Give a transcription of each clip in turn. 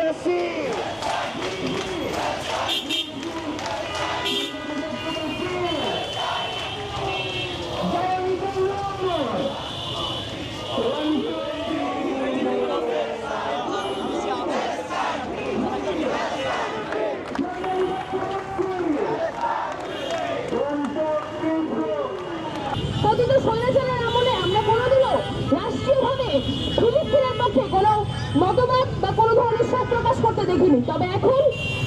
দেশি পতিত স্বৈরাচারের আমলে আমরা কোনোদিনও রাষ্ট্রীয়ভাবে ফিলিস্তিনের পক্ষে কোনো মতবাদ বা কোনো ধরনের শোক প্রকাশ করতে দেখিনি। তবে এখন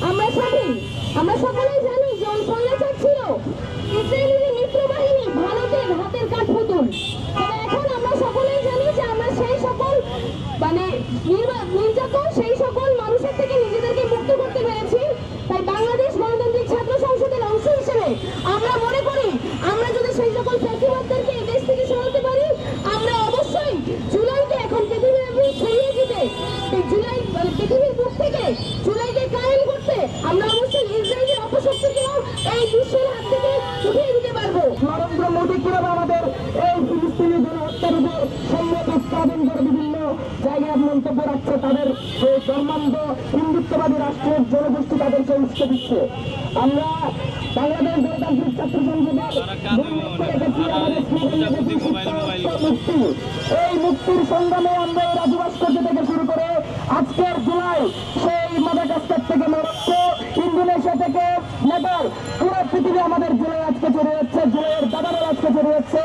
আমরা স্বাধীন, আমরা সকলেই জানি যে ওই স্বৈরাচার ছিল ইসরায়েলি মিত্র বাহিনী, ভারতের হাতের কাঠপুতুল। তবে এখন আমরা সকলেই জানি যে আমরা সেই সকল নির্যাতন, সেই সকল মানুষের থেকে নিজেদেরকে মুক্ত করতে পেরেছি। তাই বাংলাদেশ গণতান্ত্রিক ছাত্র সংসদের অংশ হিসেবে আমরা মনে করি আমরা যদি সেই সকল ফ্যাসিবাদদেরকে এই দেশ থেকে সরাতে পারি, আমরা অবশ্যই জুলাইকে এখন পৃথিবীর ছড়িয়ে দিতে, জুলাই পৃথিবীর বুক থেকে জুলাইকে কায়েম করতে আমরা অবশ্যই ইসরায়েলের অপশক্তিকেও এই বিশ্বের হাত থেকে উঠিয়ে দিতে পারবো। নরেন্দ্র মোদী কিভাবে আমাদের এই ফিলিস্তিনি গণহত্যার উপর সম্মত উৎপাদন করে বিভিন্ন জায়গায় মন্তব্য রাখছে, তাদের এই ধর্মান্ধ হিন্দুত্ববাদী রাষ্ট্রের জনগোষ্ঠী তাদেরকে উস্কে দিচ্ছে। আমরা বাংলাদেশ গণতান্ত্রিক ছাত্র সংসদের মুক্তি, এই মুক্তির সংগ্রামে আমরা এই রাজু ভাস্কর্য থেকে শুরু করে আজকের জুলাই, সেই মাদাগাস্কার থেকে মরক্কো, ইন্দোনেশিয়া থেকে নেপাল, পুরো পৃথিবী আমাদের জুলাই আজকে চলে যাচ্ছে, জুলাইয়ের দাবানল আজকে চলে যাচ্ছে।